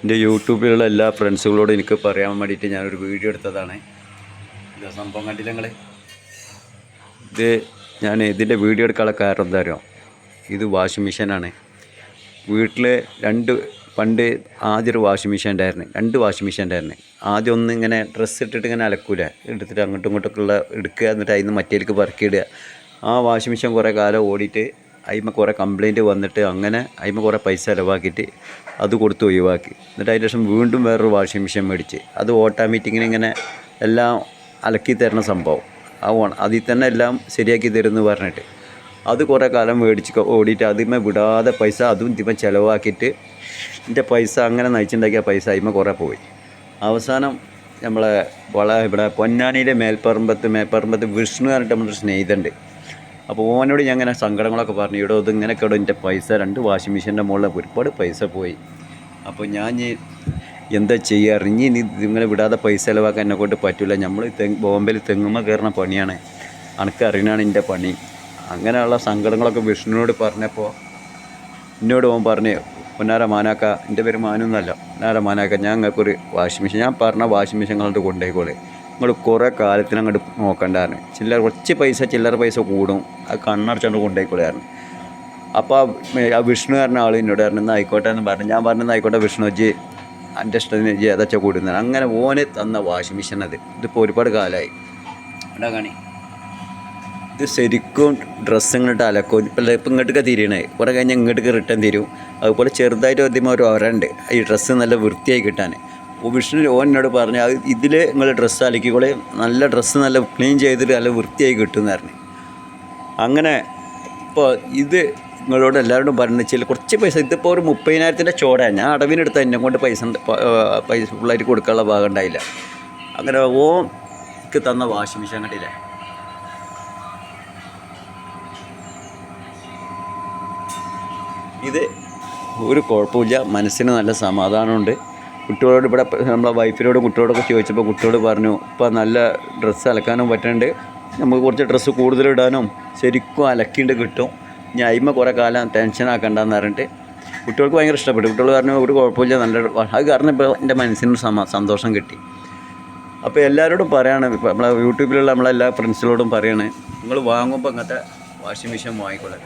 എൻ്റെ യൂട്യൂബിലുള്ള എല്ലാ ഫ്രണ്ട്സുകളോടും എനിക്ക് പറയാൻ വേണ്ടിയിട്ട് ഞാനൊരു വീഡിയോ എടുത്തതാണ്. ഇത് സംഭവം കണ്ടില്ല നിങ്ങൾ. ഇത് ഞാൻ ഇതിൻ്റെ വീഡിയോ എടുക്കാനുള്ള കാരണം എന്താ അറിയോ, ഇത് വാഷിംഗ് മെഷീനാണ്. വീട്ടിൽ പണ്ട് ആദ്യം ഒരു വാഷിംഗ് മെഷീൻ ഉണ്ടായിരുന്നു, 2 വാഷിംഗ് മെഷീൻ ഉണ്ടായിരുന്നു. ആദ്യം ഒന്ന് ഇങ്ങനെ ഡ്രസ്സ് ഇട്ടിട്ട് ഇങ്ങനെ അലക്കൂല, എടുത്തിട്ട് അങ്ങോട്ടും ഇങ്ങോട്ടൊക്കെ ഉള്ള എടുക്കുക, എന്നിട്ട് അതിന് മറ്റേലേക്ക് പറക്കിയിടുക. ആ വാഷിംഗ് മെഷീൻ കുറേ കാലം ഓടിയിട്ട് അതിന്മേൽ കുറേ കംപ്ലയിൻറ്റ് വന്നിട്ട് അങ്ങനെ അതിന്മേൽ കുറേ പൈസ ചിലവാക്കിയിട്ട് അത് കൊടുത്ത് ഒഴിവാക്കി. എന്നിട്ട് അതിന് ശേഷം വീണ്ടും വേറൊരു വാഷിംഗ് മെഷീൻ മേടിച്ച്, അത് ഓട്ടോമാറ്റിക്കിന് ഇങ്ങനെ എല്ലാം അലക്കി തരുന്ന സംഭവം. അതിൽ തന്നെ എല്ലാം ശരിയാക്കി തരുമെന്ന് പറഞ്ഞിട്ട് അത് കുറേ കാലം മേടിച്ച് ഓടിയിട്ട് അതിന്മേൽ വിടാതെ പൈസ അതും ഇതിന്മേൽ ചിലവാക്കിയിട്ട് എൻ്റെ പൈസ അങ്ങനെ നയിച്ചുണ്ടാക്കിയ പൈസ അതിന്മേൽ കുറേ പോയി. അവസാനം നമ്മളെ ഇവിടെ പൊന്നാനിയിലെ മേൽപ്പറമ്പത്ത് വിഷ്ണു പറഞ്ഞിട്ട് നമ്മളൊരു സ്നേഹിതനുണ്ട്. അപ്പോൾ ഓനോട് ഞാൻ ഇങ്ങനെ സങ്കടങ്ങളൊക്കെ പറഞ്ഞു, ഇവിടെ ഇതിങ്ങനെയൊക്കെ ഇവിടെ എൻ്റെ പൈസ 2 വാഷിംഗ് മെഷീൻ്റെ മുകളിൽ ഒരുപാട് പൈസ പോയി. അപ്പോൾ ഞാൻ എന്താ ചെയ്യുക, ഇനി ഇങ്ങനെ വിടാതെ പൈസ ചിലവാക്കാൻ എന്നെക്കൊണ്ട് പറ്റില്ല. നമ്മൾ ബോംബെയിൽ തെങ്ങുമ്മ കയറുന്ന പണിയാണ്, അനക്കറിയണാണ് എൻ്റെ പണി. അങ്ങനെയുള്ള സങ്കടങ്ങളൊക്കെ വിഷ്ണുവിനോട് പറഞ്ഞപ്പോൾ എന്നോട് ഓൻ പറഞ്ഞു, പൊന്നാര മാനാക്ക, എൻ്റെ പേര് മാനൊന്നല്ല, പൊന്നാര മാനാക്ക, ഞാൻ നിങ്ങൾക്കൊരു വാഷിംഗ് മെഷീൻ, ഞാൻ പറഞ്ഞ വാഷിംഗ് മെഷീൻ അങ്ങോട്ട് കൊണ്ടുപോയിക്കോളെ, നിങ്ങൾ കുറേ കാലത്തിന് അങ്ങോട്ട് നോക്കണ്ടായിരുന്നു, ചില്ലറ പൈസ കൂടും, അത് കണ്ണടച്ചുകൊണ്ട് കൊണ്ടുപോയിക്കോളായിരുന്നു. അപ്പോൾ ആ വിഷ്ണു പറഞ്ഞ ആൾ എന്നോട് പറഞ്ഞു എന്നാൽ ആയിക്കോട്ടെ എന്ന് പറഞ്ഞു. ഞാൻ പറഞ്ഞത് ആയിക്കോട്ടെ വിഷ്ണു, എൻ്റെ ഇഷ്ടത്തിന് ഏതാച്ചാൽ കൂടുന്നത്. അങ്ങനെ ഓനെ തന്ന വാഷിംഗ് മെഷീൻ ഇതിപ്പോൾ ഒരുപാട് കാലമായി. എന്താ കാണി, ഇത് ശരിക്കും ഡ്രസ്സ് ഇങ്ങോട്ട് അലക്കും. ഇപ്പം ഇങ്ങോട്ടൊക്കെ തിരിയണേ, കുറേ കഴിഞ്ഞാൽ ഇങ്ങോട്ടേക്ക് റിട്ടേൺ തരും. അതുപോലെ ചെറുതായിട്ട് ആദ്യം ഒരു ഒരണ്ട് ഈ ഡ്രസ്സ് നല്ല വൃത്തിയായി കിട്ടാൻ. വിഷ്ണു എന്നോട് പറഞ്ഞു, അത് ഇതിൽ നിങ്ങൾ ഡ്രസ്സ് അലക്കിക്കോളെ, നല്ല ഡ്രസ്സ് നല്ല ക്ലീൻ ചെയ്തിട്ട് നല്ല വൃത്തിയായി കിട്ടുമെന്ന് പറഞ്ഞു. അങ്ങനെ ഇപ്പോൾ ഇത് നിങ്ങളോട് എല്ലാവരോടും പറഞ്ഞ കുറച്ച് പൈസ, ഇതിപ്പോൾ ഒരു 30,000-ൻ്റെ ചോടയാണ്. ഞാൻ അടവിനെടുത്ത എന്നെ കൊണ്ട് പൈസ ഫുള്ളായിട്ട് കൊടുക്കാനുള്ള ഭാഗം ഉണ്ടായില്ല. അങ്ങനെ ഓക്ക് തന്ന വാഷിംഗ് മെഷീൻ കണ്ടില്ലേ, ഇത് ഒരു കുഴപ്പമില്ല, മനസ്സിന് നല്ല സമാധാനമുണ്ട്. കുട്ടികളോട് ഇവിടെ നമ്മളെ വൈഫിനോടും കുട്ടികളോടൊക്കെ ചോദിച്ചപ്പോൾ കുട്ടിയോട് പറഞ്ഞു, ഇപ്പോൾ നല്ല ഡ്രസ്സ് അലക്കാനും പറ്റുന്നുണ്ട്, നമുക്ക് കുറച്ച് ഡ്രസ്സ് കൂടുതലിടാനും ശരിക്കും അലക്കിയിട്ട് കിട്ടും. ഞാൻ അതിന്മേൽ കുറേ കാലം ടെൻഷൻ ആക്കണ്ടെന്ന് പറഞ്ഞിട്ട് കുട്ടികൾക്ക് ഭയങ്കര ഇഷ്ടപ്പെട്ടു. കുട്ടികൾ പറഞ്ഞു ഒരു കുഴപ്പമില്ല, നല്ല അത് കാരണം ഇപ്പോൾ എൻ്റെ മനസ്സിന് സന്തോഷം കിട്ടി. അപ്പോൾ എല്ലാവരോടും പറയാണ്, ഇപ്പോൾ നമ്മളെ യൂട്യൂബിലുള്ള നമ്മളെല്ലാ ഫ്രണ്ട്സിനോടും പറയാണ്, നിങ്ങൾ വാങ്ങുമ്പോൾ അങ്ങനത്തെ വാഷിംഗ് മെഷീൻ വാങ്ങിക്കൊള്ളേ.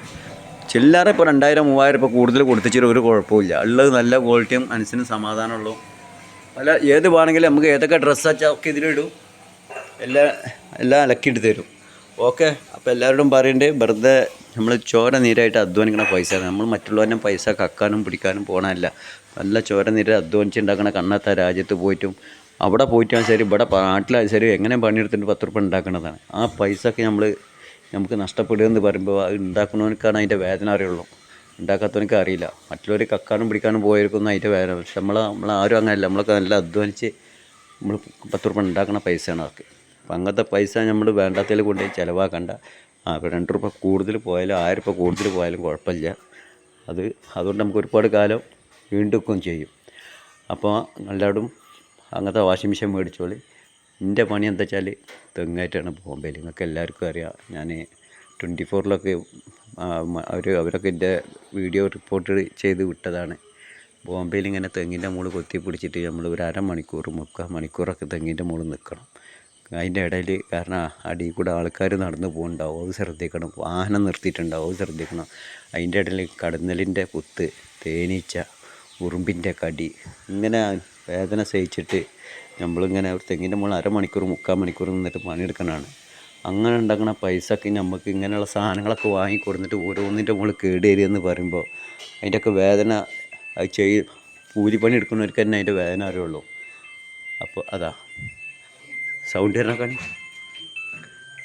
ചില്ലറ ഇപ്പോൾ 2,000-3,000 ഇപ്പോൾ കൂടുതൽ കൊടുത്തിട്ട് ഒരു കുഴപ്പമില്ല, ഉള്ളത് നല്ല ക്വാളിറ്റിയും മനസ്സിന് സമാധാനമുള്ളൂ. അല്ല ഏത് വേണമെങ്കിലും നമുക്ക് ഏതൊക്കെ ഡ്രസ്സാച്ചാൽ ഒക്കെ ഇതിലിടും, എല്ലാം അലക്കിയിട്ട് തരും. ഓക്കെ. അപ്പോൾ എല്ലാവരോടും പറയുന്നുണ്ട്, വെറുതെ നമ്മൾ ചോര നീരായിട്ട് അധ്വാനിക്കണ പൈസ, നമ്മൾ മറ്റുള്ളവരുടെ പൈസ കക്കാനും പിടിക്കാനും പോകണമല്ല. നല്ല ചോര നീര് അധ്വാനിച്ചുണ്ടാക്കണ കണ്ണത്ത രാജ്യത്ത് പോയിട്ടും അവിടെ പോയിട്ടാണ് ശരി, ഇവിടെ നാട്ടിലായാലും ശരി, എങ്ങനെ പണിയെടുത്തിട്ട് 10 രൂപ ഉണ്ടാക്കുന്നതാണ്. ആ പൈസക്ക് നമുക്ക് നഷ്ടപ്പെടുകയെന്ന് പറയുമ്പോൾ അത് ഉണ്ടാക്കുന്നവനക്കാണ് അതിൻ്റെ വേദന അറിയുള്ളൂ, ഉണ്ടാക്കാത്തവനക്ക് അറിയില്ല. മറ്റുള്ളവർ കക്കാനും പിടിക്കാനും പോയിരിക്കുന്ന അതിൻ്റെ വേദന. പക്ഷെ നമ്മളാരും അങ്ങനെയല്ല, നമ്മളൊക്കെ നല്ല അധ്വാനിച്ച് നമ്മൾ 10 രൂപ ഉണ്ടാക്കുന്ന പൈസയാണ് അതൊക്കെ. അപ്പം അങ്ങനത്തെ പൈസ നമ്മൾ വേണ്ടാത്തതിൽ കൊണ്ടുപോയി ചിലവാക്കണ്ട. ഇപ്പോൾ 2 രൂപ കൂടുതൽ പോയാലും 1000 രൂപ കൂടുതൽ പോയാലും കുഴപ്പമില്ല. അതുകൊണ്ട് നമുക്ക് ഒരുപാട് കാലം വീണ്ടെടുക്കുകയും ചെയ്യും. അപ്പോൾ എല്ലാവരും അങ്ങനത്തെ വാഷിംഗ് മെഷീൻ മേടിച്ചോളി. എൻ്റെ പണി എന്താ വെച്ചാൽ തെങ്ങായിട്ടാണ് ബോംബെയിൽ, നിങ്ങൾക്ക് എല്ലാവർക്കും അറിയാം. ഞാൻ 24-ലൊക്കെ അവരൊക്കെ എൻ്റെ വീഡിയോ റിപ്പോർട്ട് ചെയ്ത് വിട്ടതാണ്. ബോംബെയിൽ ഇങ്ങനെ തെങ്ങിൻ്റെ മുകളിൽ കൊത്തി പിടിച്ചിട്ട് നമ്മൾ ഒരു 3/4 മണിക്കൂറൊക്കെ തെങ്ങിൻ്റെ മുകളിൽ നിൽക്കണം. അതിൻ്റെ ഇടയിൽ കാരണം അടിയിൽ കൂടെ ആൾക്കാർ നടന്നു പോകുന്നുണ്ടാവും, അത് ശ്രദ്ധിക്കണം. വാഹനം നിർത്തിയിട്ടുണ്ടാവും, അത് ശ്രദ്ധിക്കണം. അതിൻ്റെ ഇടയിൽ കടന്നലിൻ്റെ കുത്ത്, തേനീച്ച, ഉറുമ്പിൻ്റെ കടി, ഇങ്ങനെ വേദന സഹിച്ചിട്ട് നമ്മളിങ്ങനെ ഒരു തെങ്ങിൻ്റെ മുകളിൽ 3/4 മണിക്കൂർ നിന്നിട്ട് പണിയെടുക്കണതാണ്. അങ്ങനെ ഉണ്ടാക്കുന്ന പൈസക്ക് നമുക്ക് ഇങ്ങനെയുള്ള സാധനങ്ങളൊക്കെ വാങ്ങിക്കൊടുത്തിട്ട് ഓരോന്നിൻ്റെ മുകളിൽ കേടേരിയെന്ന് പറയുമ്പോൾ അതിൻ്റെയൊക്കെ വേദന അത് കൂലിപ്പണി എടുക്കുന്നവർക്ക് തന്നെ അതിൻ്റെ വേദന അറിയുള്ളൂ. അപ്പോൾ അതാ സൗണ്ട് തരണൊക്കെ,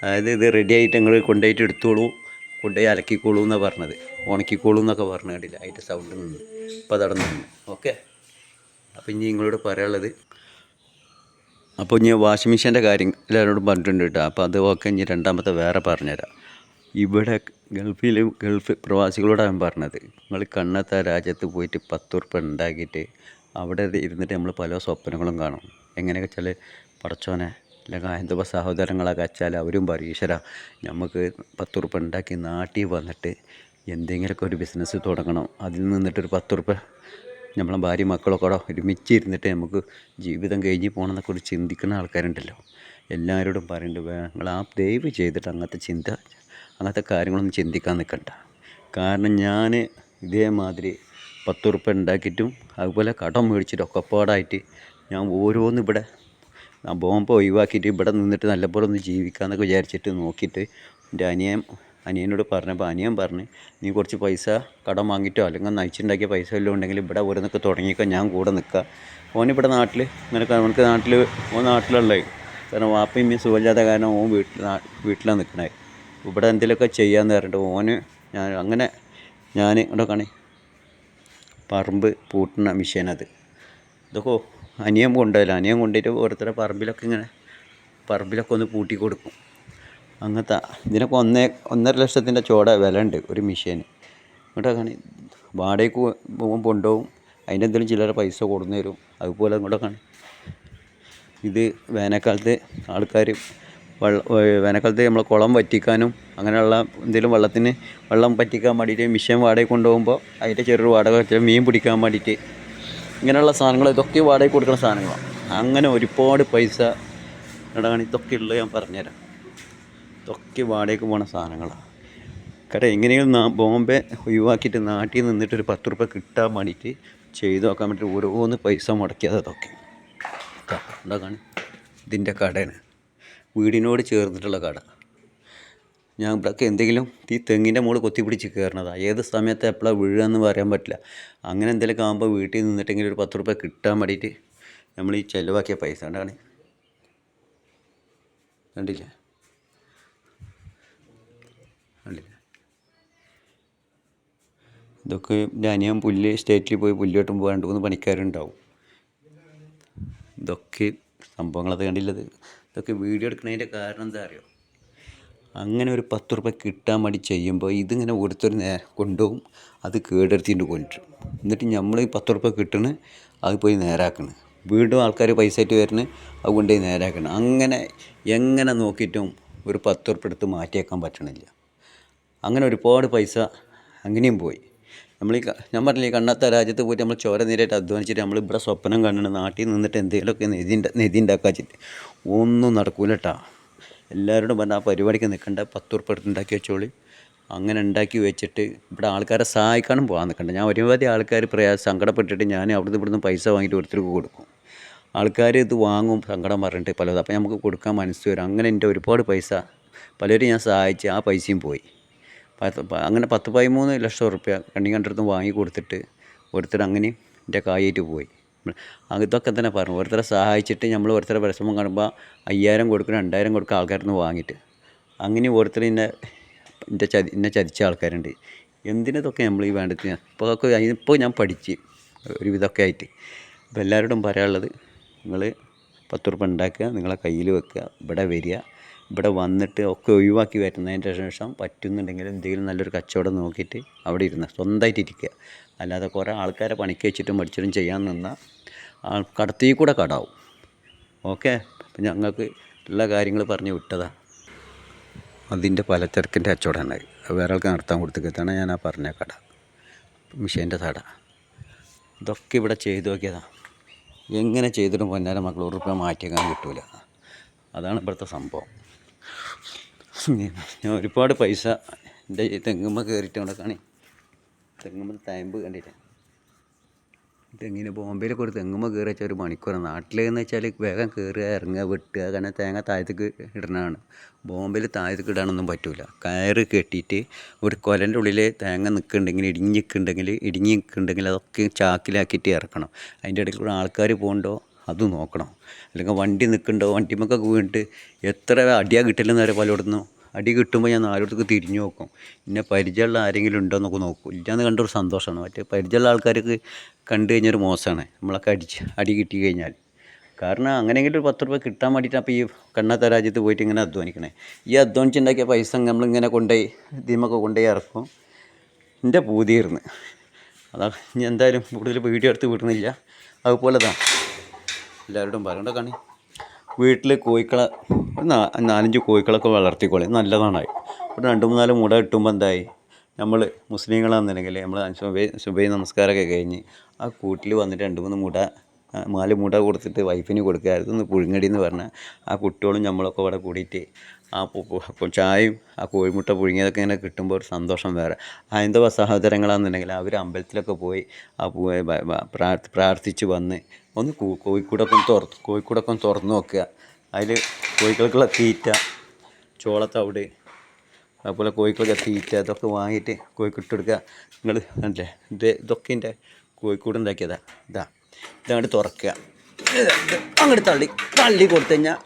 അതായത് ഇത് റെഡി ആയിട്ട് നിങ്ങൾ കൊണ്ടുപോയിട്ട് എടുത്തോളൂ, കൊണ്ടുപോയി അലക്കിക്കോളൂ എന്നാണ് പറഞ്ഞത്, ഉണക്കിക്കോളൂ എന്നൊക്കെ പറഞ്ഞു കണ്ടില്ല, അതിൻ്റെ സൗണ്ട് നിന്ന് ഇപ്പോൾ അതവിടെ നിന്ന്. ഓക്കെ. അപ്പോൾ ഇനി നിങ്ങളോട് പറയാനുള്ളത്, അപ്പോൾ ഇനി വാഷിംഗ് മെഷീൻ്റെ കാര്യം എല്ലാവരോടും പറഞ്ഞിട്ടുണ്ട് കേട്ടോ. അപ്പോൾ അത് ഓക്കെ. ഇനി രണ്ടാമത്തെ വേറെ പറഞ്ഞുതരാം. ഇവിടെ ഗൾഫ് പ്രവാസികളോടാണ് ഞാൻ പറഞ്ഞത്, നിങ്ങൾ കണ്ണത്ത രാജ്യത്ത് പോയിട്ട് 10 രൂപ ഉണ്ടാക്കിയിട്ട് അവിടെ ഇരുന്നിട്ട് നമ്മൾ പല സ്വപ്നങ്ങളും കാണും. എങ്ങനെയൊക്കെ വെച്ചാൽ പടച്ചോനെ അല്ലെങ്കിൽ എന്തുമ്പോൾ സഹോദരങ്ങളൊക്കെ വെച്ചാൽ അവരും പറയും, ഈശ്വര നമുക്ക് 10 രൂപ ഉണ്ടാക്കി നാട്ടിൽ വന്നിട്ട് എന്തെങ്കിലുമൊക്കെ ഒരു ബിസിനസ് തുടങ്ങണം, അതിൽ നിന്നിട്ടൊരു 10 രൂപ നമ്മളെ ഭാര്യ മക്കളൊക്കെ കൂടെ ഒരുമിച്ചിരുന്നിട്ട് നമുക്ക് ജീവിതം കഴിഞ്ഞ് പോകണമെന്നൊക്കെ ഒരു ചിന്തിക്കുന്ന ആൾക്കാരുണ്ടല്ലോ. എല്ലാവരോടും പറയുന്നുണ്ട്, നിങ്ങൾ ആ ദയവ് ചെയ്തിട്ട് അങ്ങനത്തെ കാര്യങ്ങളൊന്നും ചിന്തിക്കാൻ നിൽക്കണ്ട. കാരണം ഞാൻ ഇതേമാതിരി 10 ഉറുപ്പ്യ ഉണ്ടാക്കിയിട്ടും അതുപോലെ കടം മേടിച്ചിട്ട് ഒക്കെപ്പാടായിട്ട് ഞാൻ ഓരോന്ന് ഇവിടെ ബോംബ് ഒഴിവാക്കിയിട്ട് ഇവിടെ നിന്നിട്ട് നല്ലപോലെ ഒന്ന് ജീവിക്കാമെന്നൊക്കെ വിചാരിച്ചിട്ട് നോക്കിയിട്ട് എൻ്റെ അനിയനോട് പറഞ്ഞപ്പോൾ അനിയൻ പറഞ്ഞ്, നീ കുറച്ച് പൈസ കടം വാങ്ങിയിട്ടോ അല്ലെങ്കിൽ നയിച്ചുണ്ടാക്കിയ പൈസ വല്ലതും ഉണ്ടെങ്കിൽ ഇവിടെ ഓരോന്നൊക്കെ തുടങ്ങിക്കോ, ഞാൻ കൂടെ നിൽക്കാം. ഓനിവിടെ നാട്ടിൽ ഇങ്ങനെ അവനക്ക് നാട്ടിലുള്ളത്. കാരണം വാപ്പയും ഉമ്മയും സുഖമില്ലാത്ത കാരണം ഓൻ വീട്ടിലാണ് നിൽക്കണത്. ഇവിടെ എന്തെങ്കിലുമൊക്കെ ചെയ്യാമെന്ന് പറഞ്ഞിട്ട് ഞാൻ ഇവിടെ കാണി പറമ്പ് പൂട്ടുന്ന മെഷീനത്. ഇതൊക്കെ അനിയൻ കൊണ്ടുപോയിട്ട് ഓരോരുത്തരുടെ പറമ്പിലൊക്കെ ഒന്ന് പൂട്ടി കൊടുക്കും. അങ്ങനത്തെ ഇതിനൊക്കെ 1.5 ലക്ഷത്തിൻ്റെ ചോട വില ഉണ്ട് ഒരു മെഷീന്. ഇങ്ങോട്ട് കാണി വാടകയ്ക്ക് കൊണ്ടുപോകും, അതിൻ്റെ എന്തെങ്കിലും ചില്ലറ പൈസ കൊടുന്നു തരും. അതുപോലെ ഇങ്ങോട്ട് കാണി ഇത് വേനൽക്കാലത്ത് നമ്മൾ കുളം വറ്റിക്കാനും അങ്ങനെയുള്ള എന്തെങ്കിലും വെള്ളം വറ്റിക്കാൻ വേണ്ടിയിട്ട് മിഷൻ വാടകയ്ക്ക് കൊണ്ടുപോകുമ്പോൾ അതിൻ്റെ ചെറിയൊരു വാടക മീൻ പിടിക്കാൻ വേണ്ടിയിട്ട് ഇങ്ങനെയുള്ള സാധനങ്ങൾ ഇതൊക്കെ വാടകയ്ക്ക് കൊടുക്കുന്ന സാധനങ്ങളാണ്. അങ്ങനെ ഒരുപാട് പൈസ ഇടാണ് ഇതൊക്കെ ഉള്ളത്. ഞാൻ പറഞ്ഞുതരാം, ഇതൊക്കെ വാടകയ്ക്ക് പോകുന്ന സാധനങ്ങളാണ്. കാരണം എങ്ങനെയും ബോംബെ ഒഴിവാക്കിയിട്ട് നാട്ടിൽ നിന്നിട്ട് ഒരു 10 ഉറുപ്പ്യ കിട്ടാൻ വേണ്ടിയിട്ട് ചെയ്ത് നോക്കാൻ വേണ്ടിയിട്ട് ഓരോന്ന് പൈസ മുടക്കിയത് അതൊക്കെ ഉണ്ടാക്കാണ്. ഇതിൻ്റെ കടയാണ്, വീടിനോട് ചേർന്നിട്ടുള്ള കട. ഞാൻ ഇവിടെയൊക്കെ എന്തെങ്കിലും ഈ തെങ്ങിൻ്റെ മുകളിൽ കൊത്തിപ്പിടിച്ച് കയറണതാണ്. ഏത് സമയത്ത് എപ്പോഴാണ് വീഴുകയെന്ന് പറയാൻ പറ്റില്ല. അങ്ങനെ എന്തെങ്കിലുമൊക്കെ ആകുമ്പോൾ വീട്ടിൽ നിന്നിട്ടെങ്കിലും ഒരു 10 ഉറുപ്പ്യ കിട്ടാൻ വേണ്ടിയിട്ട് നമ്മൾ ഈ ചിലവാക്കിയ പൈസ കണ്ടില്ലേ. ഇതൊക്കെ എൻ്റെ അനിയൻ സ്റ്റേറ്റിൽ പോയി പുല്ല് വെട്ടുമ്പോൾ 2-3 പണിക്കാരുണ്ടാവും. ഇതൊക്കെ സംഭവങ്ങളത് കണ്ടില്ലത്. ഇതൊക്കെ വീഡിയോ എടുക്കുന്നതിൻ്റെ കാരണം എന്താ അറിയോ, അങ്ങനെ ഒരു 10 ഉറുപ്പ്യ കിട്ടാൻ വേണ്ടി ചെയ്യുമ്പോൾ ഇതിങ്ങനെ ഓരോരുത്തർ കൊണ്ടുപോകും, അത് കേടെടുത്തിട്ട് കൊണ്ടുവരും. എന്നിട്ട് നമ്മൾ ഈ 10 ഉറുപ്പ്യ കിട്ടണ് അത് പോയി നേരാക്കണം. വീണ്ടും ആൾക്കാർ പൈസ ആയിട്ട് വരുന്നത് അത് കൊണ്ടുപോയി നേരാക്കണം. അങ്ങനെ എങ്ങനെ നോക്കിയിട്ടും ഒരു 10 ഉറുപ്പ്യ എടുത്ത് മാറ്റിയേക്കാൻ പറ്റണില്ല. അങ്ങനെ ഒരുപാട് പൈസ അങ്ങനെയും പോയി. ഞാൻ പറഞ്ഞില്ലേ, കണ്ണാത്ത രാജ്യത്ത് പോയിട്ട് നമ്മൾ ചോര നീരായിട്ട് അധ്വാനിച്ചിട്ട് നമ്മളിവിടെ സ്വപ്നം കാണുന്നത് നാട്ടിൽ നിന്നിട്ട് എന്തെങ്കിലുമൊക്കെ നിധി ഉണ്ടാക്കാച്ചിട്ട് ഒന്നും നടക്കൂല കേട്ടോ. എല്ലാവരോടും പറഞ്ഞാൽ ആ പരിപാടിക്ക് നിൽക്കണ്ട, 10 ഉറുപ്പ്യ എടുത്ത് ഉണ്ടാക്കി വെച്ചോളി. അങ്ങനെ ഉണ്ടാക്കി വെച്ചിട്ട് ഇവിടെ ആൾക്കാരെ സഹായിക്കാനും പോകാൻ നിൽക്കണ്ട. ഞാൻ ഒരുപാട് ആൾക്കാർ സങ്കടപ്പെട്ടിട്ട് ഞാൻ അവിടുന്ന് ഇവിടുന്ന് പൈസ വാങ്ങിയിട്ട് ഒരുത്തർക്ക് കൊടുക്കും. ആൾക്കാർ ഇത് വാങ്ങും സങ്കടം പറഞ്ഞിട്ട് പലതും. അപ്പോൾ നമുക്ക് കൊടുക്കാൻ മനസ്സ് വരും. അങ്ങനെ എൻ്റെ ഒരുപാട് പൈസ പലരും ഞാൻ സഹായിച്ച് ആ പൈസയും പോയി. അങ്ങനെ 10-13 ലക്ഷം ഉറുപ്പ്യ കണ്ണിക്കണ്ടടുത്ത് വാങ്ങി കൊടുത്തിട്ട് ഓരോരുത്തർ അങ്ങനെയും എൻ്റെ കായായിട്ട് പോയി. ഇതൊക്കെ തന്നെ പറഞ്ഞു, ഓരോരുത്തരെ സഹായിച്ചിട്ട് നമ്മൾ ഓരോരുത്തരെ വിഷമം കാണുമ്പോൾ 5,000 കൊടുക്കും 2,000 കൊടുക്കുക ആൾക്കാരിൽ നിന്ന് വാങ്ങിയിട്ട്. അങ്ങനെ ഓരോരുത്തർ എന്നെ ചതിച്ച ആൾക്കാരുണ്ട്. എന്തിനതൊക്കെ നമ്മൾ ഈ വേണ്ടത്. ഇപ്പോൾ ഞാൻ പഠിച്ച് ഒരുവിധമൊക്കെ ആയിട്ട്. അപ്പോൾ എല്ലാവരോടും പറയാനുള്ളത്, നിങ്ങൾ 10 ഉറുപ്പ്യ ഉണ്ടാക്കുക, നിങ്ങളെ കയ്യിൽ വെക്കുക, ഇവിടെ വരിക, ഇവിടെ വന്നിട്ട് ഒക്കെ ഒഴിവാക്കി വരുന്നതിൻ്റെ ശേഷം പറ്റുന്നുണ്ടെങ്കിൽ എന്തെങ്കിലും നല്ലൊരു കച്ചവടം നോക്കിയിട്ട് അവിടെ ഇരുന്ന് സ്വന്തമായിട്ട് ഇരിക്കുക. അല്ലാതെ കുറേ ആൾക്കാരെ പണിക്ക് വെച്ചിട്ടും പഠിച്ചിട്ടും ചെയ്യാൻ നിന്നാൽ കടത്തിൽ കൂടെ കടാവും. ഓക്കെ, അപ്പം ഞങ്ങൾക്ക് ഉള്ള കാര്യങ്ങൾ പറഞ്ഞ് വിട്ടതാണ്. അതിൻ്റെ പലചരക്കിൻ്റെ കച്ചവടമാണ്. വേറെ ആൾക്ക് നടത്താൻ കൊടുത്തിട്ടാണ് ഞാൻ ആ പറഞ്ഞ കട, മിഷീൻ്റെ കട. ഇതൊക്കെ ഇവിടെ ചെയ്തു നോക്കിയതാണ്. എങ്ങനെ ചെയ്തിട്ടും പൊന്നാര മക്കൾ 1 ഉറുപ്പ്യ മാറ്റിയേക്കാൻ കിട്ടൂല. അതാണ് ഇവിടുത്തെ സംഭവം. ഞാൻ ഒരുപാട് പൈസ എൻ്റെ ഈ തെങ്ങുമ്മ കയറിയിട്ട് അവിടെ കാണി, തെങ്ങുമ്മ തയമ്പ് കണ്ടിട്ട്. തെങ്ങിന് ബോംബെയിലൊക്കെ ഒരു തെങ്ങുമ്മ കയറി വെച്ചാൽ 1 മണിക്കൂറാണ്. നാട്ടിലെന്ന് വെച്ചാൽ വേഗം കയറുക, ഇറങ്ങുക, വെട്ടുക. കാരണം തേങ്ങ താഴത്തേക്ക് ഇടണതാണ്. ബോംബെയിൽ താഴത്തേക്ക് ഇടാനൊന്നും പറ്റില്ല. കയറ് കെട്ടിയിട്ട് ഒരു കൊലൻ്റെ ഉള്ളിൽ തേങ്ങ ഇടിഞ്ഞ് നിൽക്കുന്നുണ്ടെങ്കിൽ അതൊക്കെ ചാക്കിലാക്കിയിട്ട് ഇറക്കണം. അതിൻ്റെ ഇടയ്ക്ക് കൂടെ ആൾക്കാർ പോകുന്നുണ്ടോ അത് നോക്കണം. അല്ലെങ്കിൽ വണ്ടി നിൽക്കുന്നുണ്ടോ, വണ്ടിമൊക്കെ വീണിട്ട് എത്ര അടിയാണ് കിട്ടില്ലെന്ന് വരെ പലയിടത്തുനിന്നും അടി കിട്ടുമ്പോൾ ഞാൻ 4 ഇടത്തേക്ക് തിരിഞ്ഞു നോക്കും. പിന്നെ പരിചയമുള്ള ആരെങ്കിലും ഉണ്ടോ എന്നൊക്കെ നോക്കും. ഇല്ലാന്ന് കണ്ടൊരു സന്തോഷമാണ്. മറ്റേ പരിചയമുള്ള ആൾക്കാർക്ക് കണ്ടു കഴിഞ്ഞൊരു മോശമാണ് നമ്മളൊക്കെ അടി കിട്ടി കഴിഞ്ഞാൽ. കാരണം അങ്ങനെയെങ്കിലും ഒരു 10 ഉറുപ്പ്യ കിട്ടാൻ വേണ്ടിയിട്ട് അപ്പോൾ ഈ കണ്ണാത്ത രാജ്യത്ത് പോയിട്ട് ഇങ്ങനെ അധ്വാനിക്കണേ. ഈ അധ്വാനിച്ചുണ്ടാക്കിയ പൈസ നമ്മളിങ്ങനെ ഇതിമൊക്കെ കൊണ്ടുപോയി ഇറക്കും. എൻ്റെ പൂതിയായിരുന്നു. അതാ ഇനി എന്തായാലും കൂടുതൽ വീഡിയോ എടുത്ത് വിടുന്നില്ല. അതുപോലെ തന്നെ എല്ലാവരോടും പറയേണ്ട കാണി, വീട്ടിൽ കോഴിക്കളെ 4-5 കോഴിക്കളൊക്കെ വളർത്തിക്കോളി, നല്ലതാണ്. ഇവിടെ 2-3 മുട കിട്ടുമ്പോൾ എന്തായി, നമ്മൾ മുസ്ലിങ്ങളാണെന്നുണ്ടെങ്കിൽ നമ്മൾ സുബൈ നമസ്കാരമൊക്കെ കഴിഞ്ഞ് ആ കൂട്ടിൽ വന്നിട്ട് 2-3 മുട 4 മുട കൊടുത്തിട്ട് വൈഫിന് കൊടുക്കുക. അതൊന്ന് പുഴുങ്ങടി എന്ന് പറഞ്ഞാൽ ആ കുട്ടികളും നമ്മളൊക്കെ ഇവിടെ കൂടിയിട്ട് ആ ചായയും ആ കോഴിമുട്ട പുഴുങ്ങിയതൊക്കെ ഇങ്ങനെ കിട്ടുമ്പോൾ ഒരു സന്തോഷം വേറെ. ഹൈന്ദവ സഹോദരങ്ങളാണെന്നുണ്ടെങ്കിൽ അവർ അമ്പലത്തിലൊക്കെ പോയി ആ പ്രാർത്ഥിച്ച് വന്ന് ഒന്ന് കോഴിക്കൂടൊക്കെ ഒന്ന് തുറന്ന് നോക്കുക. അതിൽ കോഴികൾക്കുള്ള തീറ്റ, ചോളത്തവിട്, അതുപോലെ കോഴിക്കൊക്കെ തീറ്റ ഇതൊക്കെ വാങ്ങിയിട്ട് കോഴിക്കിട്ട് കൊടുക്കുക. നിങ്ങൾ കണ്ടില്ലേ, ഇതൊക്കെ എൻ്റെ കോഴിക്കൂട് ഉണ്ടാക്കിയതാണ്. ഇതങ്ങോട്ട് തുറക്കുക, അങ്ങോട്ട് തള്ളി കൊടുത്തു കഴിഞ്ഞാൽ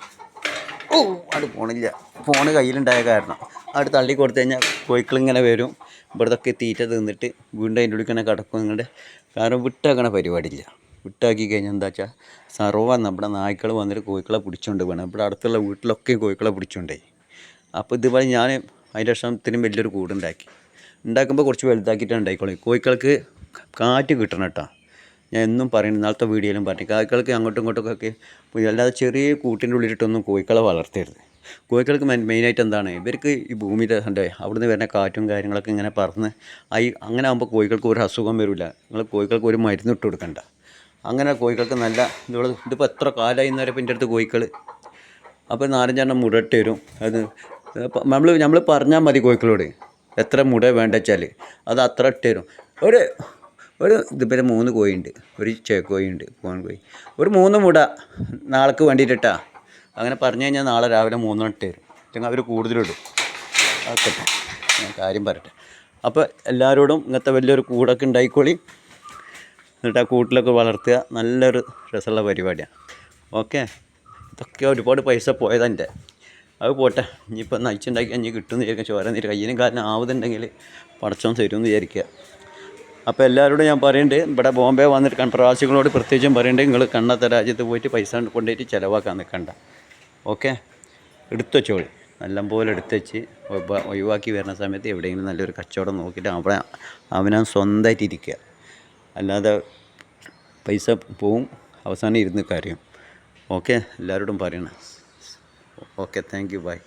അവിടെ പോണില്ല, ഫോണ് കയ്യിലുണ്ടായ കാരണം അവിടെ തള്ളി കൊടുത്തു കഴിഞ്ഞാൽ കോഴിക്കളിങ്ങനെ വരും. ഇവിടത്തൊക്കെ തീറ്റ തിന്നിട്ട് വീണ്ടും അതിൻ്റെ ഉള്ളിൽ തന്നെ കിടക്കും. നിങ്ങളുടെ കാരണം വിട്ടാക്കണ പരിപാടിയില്ല. വിട്ടാക്കി കഴിഞ്ഞാൽ എന്താ വെച്ചാൽ നമ്മുടെ നായ്ക്കൾ വന്നിട്ട് കോഴിക്കളെ പിടിച്ചുകൊണ്ട് പോകണം. ഇവിടെ അടുത്തുള്ള വീട്ടിലൊക്കെ കോഴിക്കളെ പിടിച്ചുകൊണ്ടേ. അപ്പോൾ ഇതുപോലെ ഞാൻ അതിൻ്റെ ശേഷം ഇത്രയും വലിയൊരു ഉണ്ടാക്കുമ്പോൾ കുറച്ച് വലുതാക്കിയിട്ട് ഉണ്ടായിക്കോളൂ. കോഴിക്കൾക്ക് കാറ്റ് കിട്ടണം കേട്ടോ. ഞാൻ എന്നും പറയുന്നത്, ഇന്നലത്തെ വീഡിയോയിലും പറഞ്ഞു, കോഴിക്കൾക്ക് അങ്ങോട്ടും ഇങ്ങോട്ടൊക്കെ അല്ലാതെ ചെറിയ കൂട്ടിൻ്റെ ഉള്ളിലിട്ടൊന്നും കോഴിക്കളെ വളർത്തരുത്. കോഴിക്കൾക്ക് മെയിനായിട്ട് എന്താണ്, ഇവർക്ക് ഈ ഭൂമിയുടെ അവിടുന്ന് വരുന്ന കാറ്റും കാര്യങ്ങളൊക്കെ ഇങ്ങനെ പറന്ന് അങ്ങനെ ആകുമ്പോൾ കോഴികൾക്ക് ഒരു അസുഖം വരില്ല. നിങ്ങൾ കോഴികൾക്ക് ഒരു മരുന്ന് ഇട്ട് കൊടുക്കണ്ട. അങ്ങനെ കോഴികൾക്ക് നല്ല ഇതിപ്പോൾ എത്ര കാലമായി എന്നവരെ എൻ്റെ അടുത്ത് കോഴികൾ അപ്പോൾ 4-5 മുടട്ട് വരും. അത് നമ്മൾ പറഞ്ഞാൽ മതി കോഴിക്കളോട് എത്ര മുട വേണ്ട വെച്ചാൽ അത് അത്ര ഇട്ട് തരും. ഇതിപ്പോൾ 3 കോഴിയുണ്ട്, ഒരു ചേക്കോഴിയുണ്ട്, കോഴി, ഒരു 3 മുട നാളേക്ക് വേണ്ടിയിട്ടാ. അങ്ങനെ പറഞ്ഞു കഴിഞ്ഞാൽ നാളെ രാവിലെ 3 ഇട്ട് തരും. അല്ലെങ്കിൽ അവർ കൂടുതലിടും. അതൊക്കെ ഞാൻ കാര്യം പറയട്ടെ. അപ്പോൾ എല്ലാവരോടും ഇങ്ങനത്തെ വലിയൊരു കൂടൊക്കെ ഉണ്ടായിക്കോളി. എന്നിട്ട് ആ കൂട്ടിലൊക്കെ വളർത്തുക. നല്ലൊരു രസമുള്ള പരിപാടിയാണ്. ഓക്കെ, ഇതൊക്കെ ഒരുപാട് പൈസ പോയതെൻ്റെ, അത് പോട്ടെ. ഇനിയിപ്പോൾ നയിച്ചുണ്ടാക്കി ഇനി കിട്ടുമെന്ന് വിചാരിക്കുക. ചോര നീര് കയ്യിനും കാരണം ആവുന്നുണ്ടെങ്കിൽ പടച്ചോൻ തരുമെന്ന് വിചാരിക്കുക. അപ്പോൾ എല്ലാവരോടും ഞാൻ പറയുന്നുണ്ട്, ഇവിടെ ബോംബെ വന്നിട്ട് പ്രവാസികളോട് പ്രത്യേകിച്ചും പറയുന്നുണ്ട്, നിങ്ങൾ കണ്ണാത്ത രാജ്യത്ത് പോയിട്ട് പൈസ കൊണ്ടുപോയിട്ട് ചിലവാക്കാൻ നിൽക്കണ്ട. ഓക്കെ, എടുത്തു വെച്ചോളി, നല്ലപോലെ എടുത്തു വെച്ച് ഒഴിവാക്കി വരുന്ന സമയത്ത് എവിടെയെങ്കിലും നല്ലൊരു കച്ചവടം നോക്കിയിട്ട് അവനാ സ്വന്തമായിട്ട് ഇരിക്കുക. അല്ലാതെ പൈസ പോവും, അവസാനം ഇരുന്ന് കാര്യം. ഓക്കെ, എല്ലാവരോടും പറയണം. Okay, thank you, by.